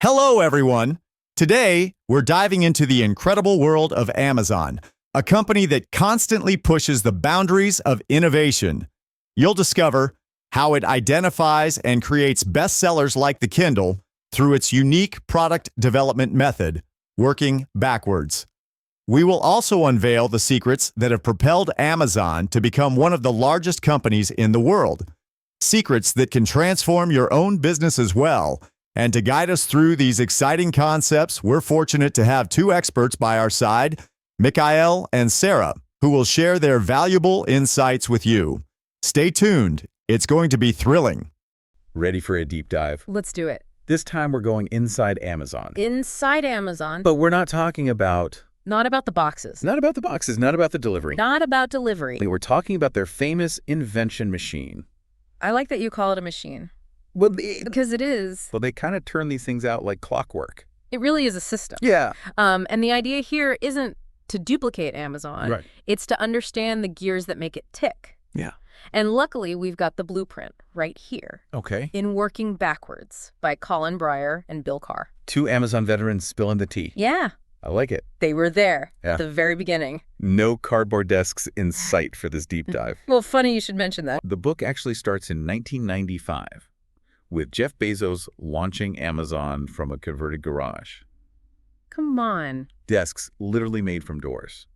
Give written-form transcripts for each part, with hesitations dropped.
Hello, everyone. Today, we're diving into the incredible world of Amazon, a company that constantly pushes the boundaries of innovation. You'll discover how it identifies and creates bestsellers like the Kindle through its unique product development method, working backwards. We will also unveil the secrets that have propelled Amazon to become one of the largest companies in the world. Secrets that can transform your own business as well. And to guide us through these exciting concepts, we're fortunate to have two experts by our side, Mikael and Sarah, who will share their valuable insights with you. Stay tuned. It's going to be thrilling. Ready for a deep dive? Let's do it. This time we're going inside Amazon. Inside Amazon. But we're not talking about... Not about the boxes. Not about the boxes, not about the delivery. Not about delivery. We're talking about their famous invention machine. I like that you call it a machine. Well, Because it is. Well, they kind of turn these things out like clockwork. It really is a system. Yeah. And the idea here isn't to duplicate Amazon. Right. It's to understand the gears that make it tick. Yeah. And luckily, we've got the blueprint right here. Okay. In Working Backwards by Colin Breyer and Bill Carr. Two Amazon veterans spilling the tea. Yeah. I like it. They were there Yeah. at the very beginning. No cardboard desks in sight for this deep dive. Well, funny you should mention that. The book actually starts in 1995 with Jeff Bezos launching Amazon from a converted garage. Come on. Desks literally made from doors.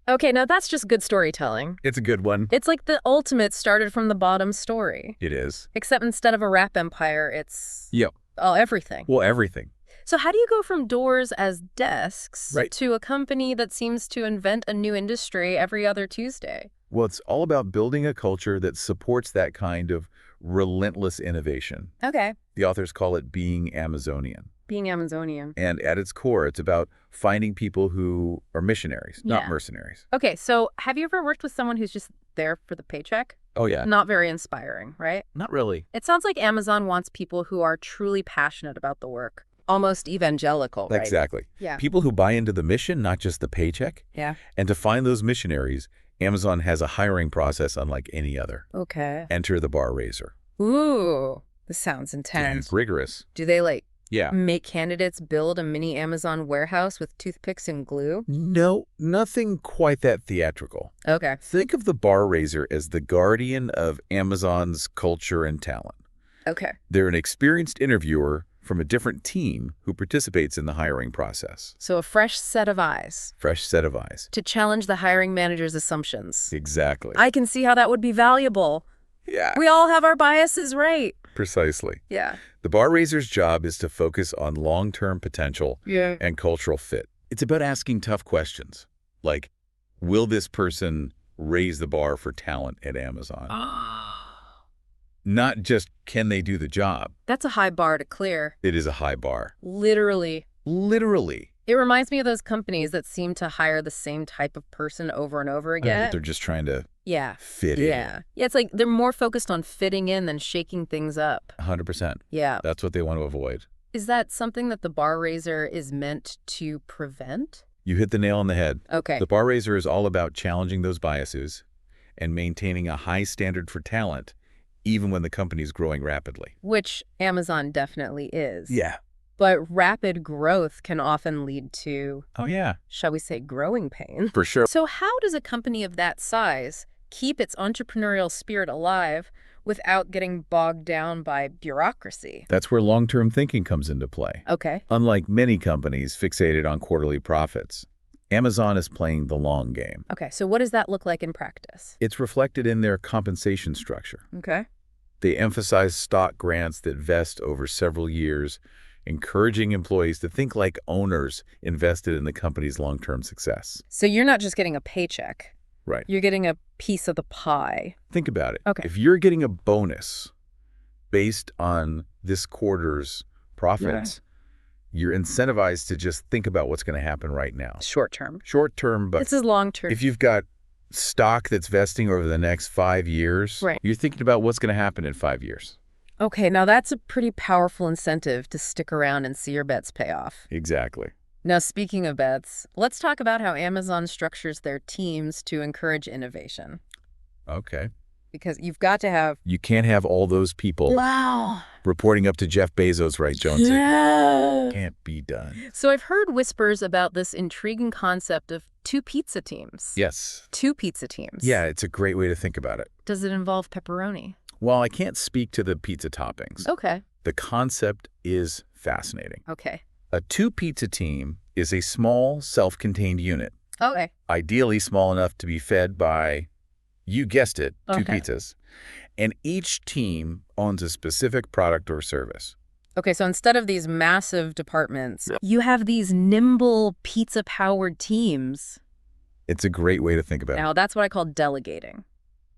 Okay, now that's just good storytelling. It's a good one. It's like the ultimate started from the bottom story. It is. Except instead of a rap empire, it's Yep. everything. Well, everything. So how do you go from doors as desks Right. to a company that seems to invent a new industry every other Tuesday? Well, it's all about building a culture that supports that kind of relentless innovation. Okay. The authors call it being Amazonian. Being Amazonian. And at its core, it's about finding people who are missionaries, not Yeah. mercenaries. Okay, so have you ever worked with someone who's just there for the paycheck? Oh, yeah. Not very inspiring, right? Not really. It sounds like Amazon wants people who are truly passionate about the work. Almost evangelical, right? Exactly. Yeah. People who buy into the mission, not just the paycheck. Yeah. And to find those missionaries, Amazon has a hiring process unlike any other. Okay. Enter the bar raiser. Ooh, this sounds intense. It's rigorous. Do they, Yeah. make candidates build a mini Amazon warehouse with toothpicks and glue? No, nothing quite that theatrical. Okay. Think of the bar raiser as the guardian of Amazon's culture and talent. Okay. They're an experienced interviewer from a different team who participates in the hiring process. So a fresh set of eyes Fresh set of eyes. to challenge the hiring manager's assumptions. Exactly. I can see how that would be valuable. Yeah, We all have our biases, right? precisely. Yeah. The bar raiser's job is to focus on long-term potential Yeah. and cultural fit. It's about asking tough questions, like, will this person raise the bar for talent at Amazon? Not just, can they do the job? That's a high bar to clear. It is a high bar. Literally. Literally. It reminds me of those companies that seem to hire the same type of person over and over again. They're just trying to Yeah. fit in. Yeah. Yeah, it's like they're more focused on fitting in than shaking things up. 100%. Yeah. That's what they want to avoid. Is that something that the bar raiser is meant to prevent? You hit the nail on the head. Okay. The bar raiser is all about challenging those biases and maintaining a high standard for talent, even when the company's growing rapidly. Which Amazon definitely is. Yeah. But rapid growth can often lead to, Oh, yeah. shall we say, growing pain. For sure. So how does a company of that size keep its entrepreneurial spirit alive without getting bogged down by bureaucracy? That's where long-term thinking comes into play. Okay. Unlike many companies fixated on quarterly profits, Amazon is playing the long game. Okay, so what does that look like in practice? It's reflected in their compensation structure. Okay. They emphasize stock grants that vest over several years, encouraging employees to think like owners invested in the company's long-term success. So you're not just getting a paycheck. Right. You're getting a piece of the pie. Think about it. Okay. If you're getting a bonus based on this quarter's profits, you're incentivized to just think about what's going to happen right now. Short term. Short term, but This is long term. if you've got stock that's vesting over the next 5 years, Right. you're thinking about what's going to happen in 5 years. Okay, now that's a pretty powerful incentive to stick around and see your bets pay off. Exactly. Now, speaking of bets, let's talk about how Amazon structures their teams to encourage innovation. Okay. Because you've got to have... You can't have all those people Wow. reporting up to Jeff Bezos, right, Jonesy? Yeah. done. So I've heard whispers about this intriguing concept of two pizza teams. Yes. Two pizza teams. Yeah, it's a great way to think about it. Does it involve pepperoni? While I can't speak to the pizza toppings, Okay. the concept is fascinating. Okay. A two-pizza team is a small, self-contained unit, Okay. ideally small enough to be fed by, you guessed it, two Okay. pizzas. And each team owns a specific product or service. Okay, so instead of these massive departments, you have these nimble pizza-powered teams. It's a great way to think about it. Now, that's what I call delegating.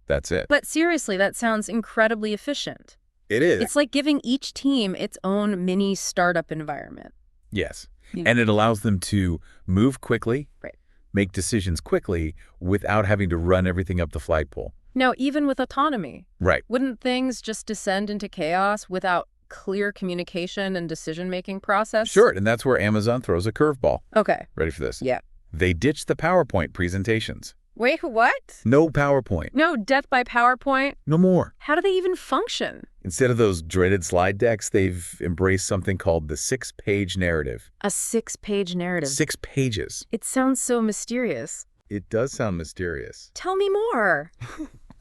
That's it. But seriously, that sounds incredibly efficient. It is. It's like giving each team its own mini startup environment. Yes. Yeah. And it allows them to move quickly, Right. make decisions quickly, without having to run everything up the flagpole. Now, even with autonomy, Right. wouldn't things just descend into chaos without clear communication and decision-making process? Sure. And that's where Amazon throws a curveball. Okay. Ready for this? Yeah. They ditched the PowerPoint presentations. Wait, what? No PowerPoint. No death by PowerPoint? No more. How do they even function? Instead of those dreaded slide decks, they've embraced something called the 6-page narrative. A 6-page narrative. 6 pages. It sounds so mysterious. It does sound mysterious. Tell me more.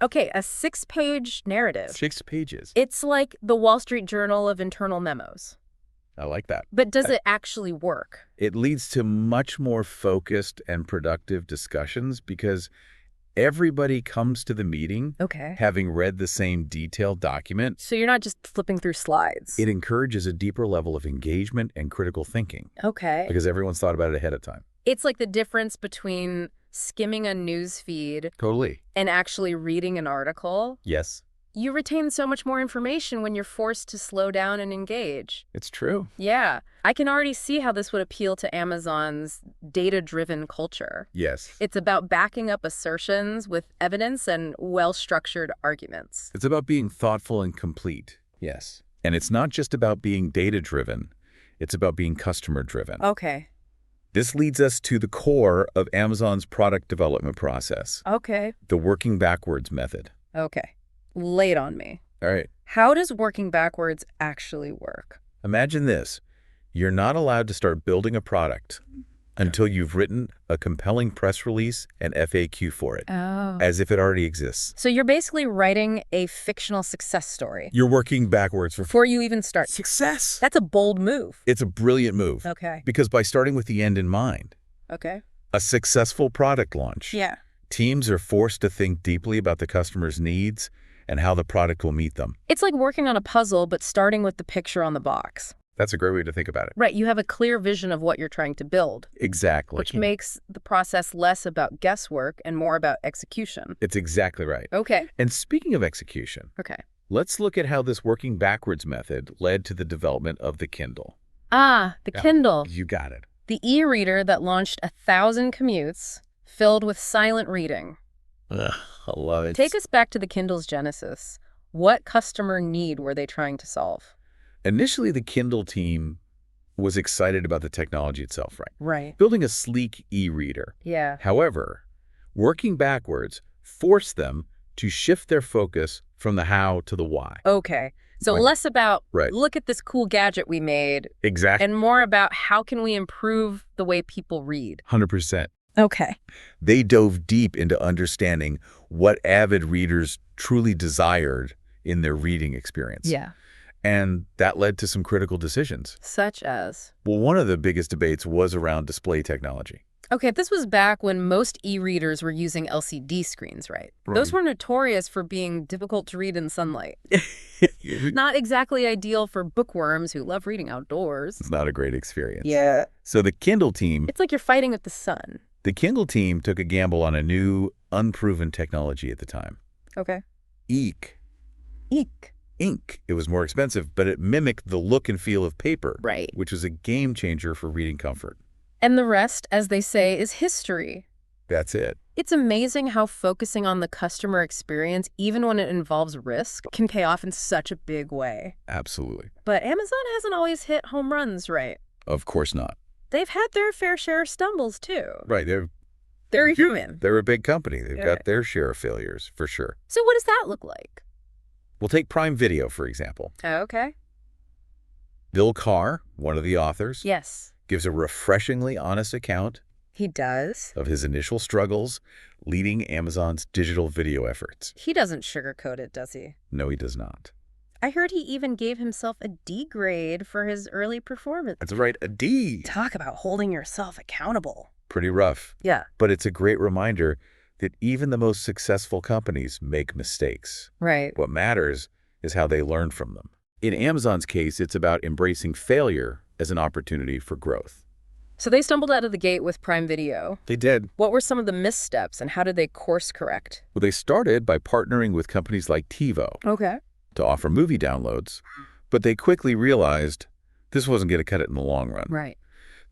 Okay, a 6-page narrative. 6 pages. It's like the Wall Street Journal of internal memos. I like that. But does it actually work? It leads to much more focused and productive discussions because everybody comes to the meeting Okay. having read the same detailed document. So you're not just flipping through slides. It encourages a deeper level of engagement and critical thinking Okay. because everyone's thought about it ahead of time. It's like the difference between skimming a news feed Totally. and actually reading an article. Yes, You retain so much more information when you're forced to slow down and engage. it's true. Yeah, I can already see how this would appeal to Amazon's data-driven culture. Yes. It's about backing up assertions with evidence and well-structured arguments. It's about being thoughtful and complete. Yes. And it's not just about being data-driven. It's about being customer-driven. Okay. This leads us to the core of Amazon's product development process, Okay. the working backwards method. Okay. Lay it on me. All right. How does working backwards actually work? Imagine this. You're not allowed to start building a product until you've written a compelling press release and FAQ for it, Oh. as if it already exists. So you're basically writing a fictional success story You're working backwards before you even start. success. That's a bold move. It's a brilliant move Okay. because by starting with the end in mind, Okay. a successful product launch, Yeah. teams are forced to think deeply about the customer's needs and how the product will meet them. It's like working on a puzzle, but starting with the picture on the box. That's a great way to think about it. Right. You have a clear vision of what you're trying to build, Exactly. which makes the process less about guesswork and more about execution. It's exactly right. Okay. And speaking of execution, Okay. let's look at how this working backwards method led to the development of the Kindle. Ah, the Yeah. Kindle. You got it. The e-reader that launched 1,000 commutes filled with silent reading. Ugh, I love it. Take us back to the Kindle's genesis. What customer need were they trying to solve? Initially, the Kindle team was excited about the technology itself, right? Right. Building a sleek e-reader. Yeah. However, working backwards forced them to shift their focus from the how to the why. Okay. So Right. less about, Right. look at this cool gadget we made, Exactly. and more about how can we improve the way people read. 100%. Okay. They dove deep into understanding what avid readers truly desired in their reading experience. Yeah. And that led to some critical decisions. Such as? Well, one of the biggest debates was around display technology. Okay, this was back when most e-readers were using LCD screens, right? Those were notorious for being difficult to read in sunlight. Not exactly ideal for bookworms who love reading outdoors. It's not a great experience. Yeah. So the Kindle team It's like you're fighting with the sun. took a gamble on a new, unproven technology at the time. Okay. Ink. Eek. Ink. It was more expensive, but it mimicked the look and feel of paper, Right. which was a game changer for reading comfort. And the rest, as they say, is history. That's it. It's amazing how focusing on the customer experience, even when it involves risk, can pay off in such a big way. Absolutely. But Amazon hasn't always hit home runs, right? Of course not. They've had their fair share of stumbles, too. Right. They're human. They're a big company. They've Yeah. got their share of failures, for sure. So what does that look like? We'll take Prime Video, for example. Okay. Bill Carr, one of the authors, Yes. gives a refreshingly honest account He does? of his initial struggles leading Amazon's digital video efforts. He doesn't sugarcoat it, does he? No, he does not. I heard he even gave himself a D grade for his early performance. That's right, a D. Talk about holding yourself accountable. Pretty rough. Yeah. But it's a great reminder that even the most successful companies make mistakes. Right. What matters is how they learn from them. In Amazon's case, it's about embracing failure as an opportunity for growth. So they stumbled out of the gate with Prime Video. They did. What were some of the missteps and how did they course correct? Well, they started by partnering with companies like TiVo Okay. to offer movie downloads, but they quickly realized this wasn't going to cut it in the long run. Right.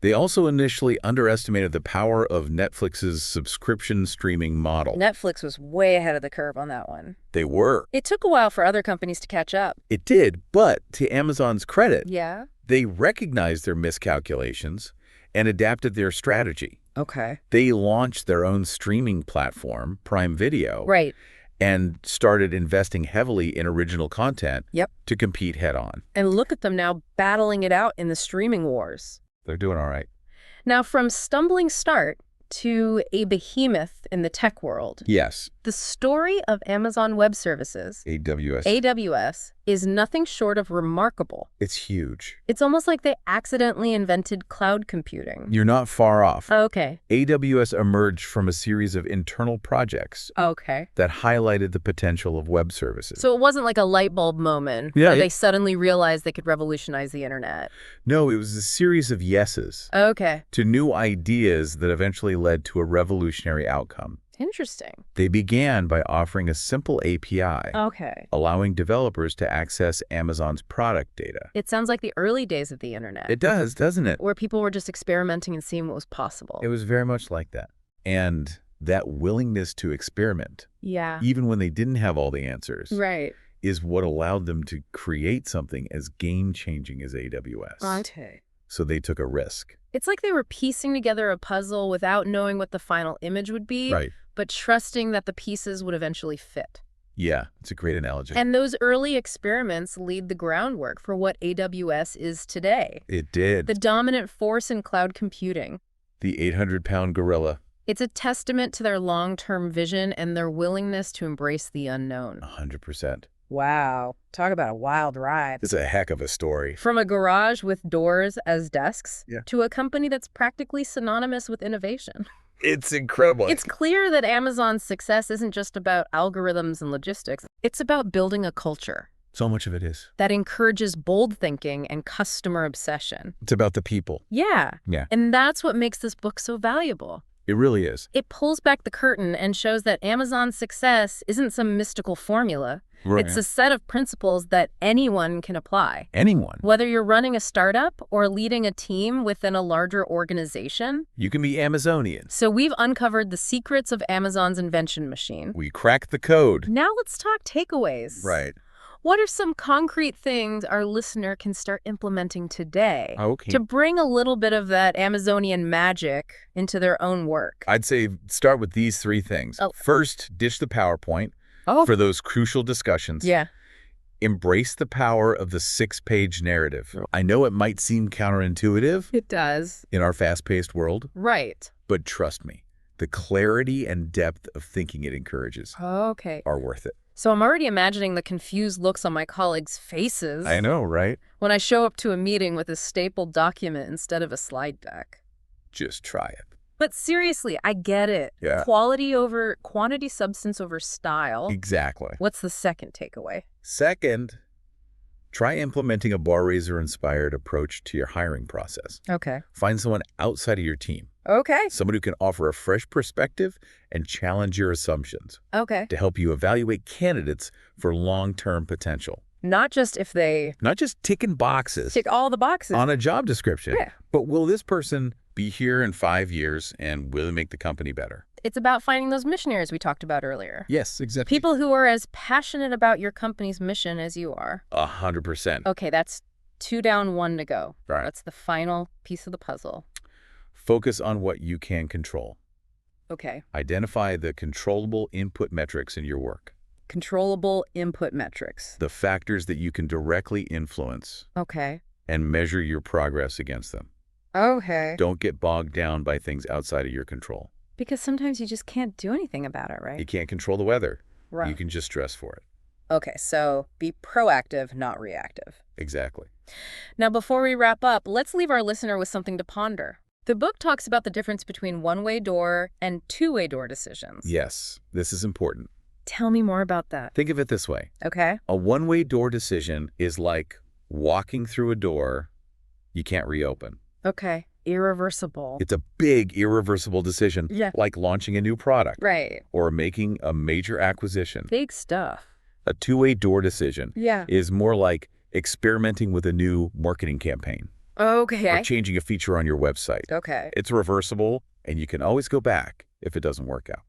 They also initially underestimated the power of Netflix's subscription streaming model. Netflix was way ahead of the curve on that one. They were. It took a while for other companies to catch up. It did, but to Amazon's credit, Yeah. they recognized their miscalculations and adapted their strategy. Okay. They launched their own streaming platform, Prime Video, Right. and started investing heavily in original content Yep. to compete head-on. And look at them now battling it out in the streaming wars. They're doing all right. Now, from stumbling start to a behemoth in the tech world, Yes. the story of Amazon Web Services, AWS. AWS, is nothing short of remarkable. It's huge. It's almost like they accidentally invented cloud computing. You're not far off. Okay. AWS emerged from a series of internal projects Okay. that highlighted the potential of web services. So it wasn't like a light bulb moment Yeah, where they suddenly realized they could revolutionize the internet. No, it was a series of yeses Okay. to new ideas that eventually led to a revolutionary outcome. Interesting. They began by offering a simple API, Okay. allowing developers to access Amazon's product data. It sounds like the early days of the internet. It does, doesn't it? Where people were just experimenting and seeing what was possible. It was very much like that. And that willingness to experiment, Yeah. even when they didn't have all the answers, Right. is what allowed them to create something as game-changing as AWS. Okay. So they took a risk. It's like they were piecing together a puzzle without knowing what the final image would be, Right. but trusting that the pieces would eventually fit. Yeah, it's a great analogy. And those early experiments laid the groundwork for what AWS is today. It did. The dominant force in cloud computing. The 800-pound gorilla. It's a testament to their long-term vision and their willingness to embrace the unknown. 100%. Wow. Talk about a wild ride. It's a heck of a story. From a garage with doors as desks Yeah. to a company that's practically synonymous with innovation. It's incredible. It's clear that Amazon's success isn't just about algorithms and logistics. It's about building a culture So much of it is. that encourages bold thinking and customer obsession. It's about the people. Yeah. Yeah. And that's what makes this book so valuable. It really is. It pulls back the curtain and shows that Amazon's success isn't some mystical formula. Right. It's a set of principles that anyone can apply. Anyone. Whether you're running a startup or leading a team within a larger organization. You can be Amazonian. So we've uncovered the secrets of Amazon's invention machine. We cracked the code. Now let's talk takeaways. Right. What are some concrete things our listener can start implementing today Okay. to bring a little bit of that Amazonian magic into their own work? I'd say start with these three things. Oh. First, ditch the PowerPoint for those crucial discussions. Yeah. Embrace the power of the 6-page narrative. I know it might seem counterintuitive It does. in our fast-paced world, Right. but trust me, the clarity and depth of thinking it encourages Okay. are worth it. So I'm already imagining the confused looks on my colleagues' faces I know, right? when I show up to a meeting with a stapled document instead of a slide deck. Just try it. But seriously, I get it. Yeah. Quality over quantity, substance over style. Exactly. What's the second takeaway? Second, try implementing a bar raiser-inspired approach to your hiring process. Okay. Find someone outside of your team, Okay. someone who can offer a fresh perspective and challenge your assumptions Okay. to help you evaluate candidates for long-term potential. Not just if they Not just ticking boxes tick all the boxes. on a job description, Yeah. but will this person be here in 5 years and will it make the company better? It's about finding those missionaries we talked about earlier. Yes, exactly. People who are as passionate about your company's mission as you are. 100%. Okay, that's 2 down, 1 to go. All right. That's the final piece of the puzzle. Focus on what you can control. Okay. Identify the controllable input metrics in your work, Controllable input metrics. the factors that you can directly influence, Okay. and measure your progress against them. Okay. Don't get bogged down by things outside of your control. Because sometimes you just can't do anything about it, right? You can't control the weather. Right. You can just stress for it. Okay, so be proactive, not reactive. Exactly. Now, before we wrap up, let's leave our listener with something to ponder. The book talks about the difference between one-way door and two-way door decisions. Yes, this is important. Tell me more about that. Think of it this way. Okay. A one-way door decision is like walking through a door you can't reopen. Okay. Irreversible. It's a big, irreversible decision, Yeah. like launching a new product Right. or making a major acquisition. Big stuff. A two-way door decision Yeah. is more like experimenting with a new marketing campaign Okay. or changing a feature on your website. Okay. It's reversible, and you can always go back if it doesn't work out.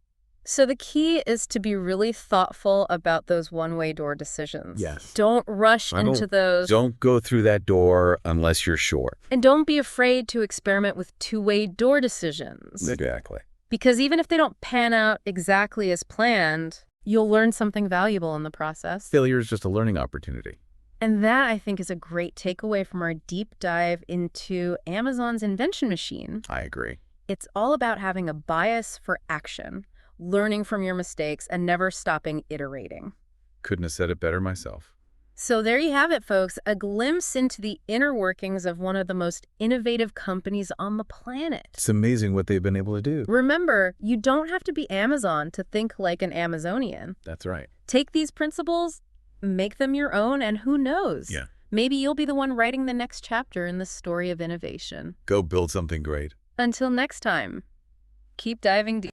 So the key is to be really thoughtful about those one-way door decisions. Yes. Don't rush into those. Don't go through that door unless you're sure. And don't be afraid to experiment with two-way door decisions. Exactly. Because even if they don't pan out exactly as planned, you'll learn something valuable in the process. Failure is just a learning opportunity. And that, I think, is a great takeaway from our deep dive into Amazon's invention machine. I agree. It's all about having a bias for action, learning from your mistakes, and never stopping iterating. Couldn't have said it better myself. So there you have it, folks, a glimpse into the inner workings of one of the most innovative companies on the planet. It's amazing what they've been able to do. Remember, you don't have to be Amazon to think like an Amazonian. That's right. Take these principles, make them your own, and who knows? Yeah. Maybe you'll be the one writing the next chapter in the story of innovation. Go build something great. Until next time, keep diving deep.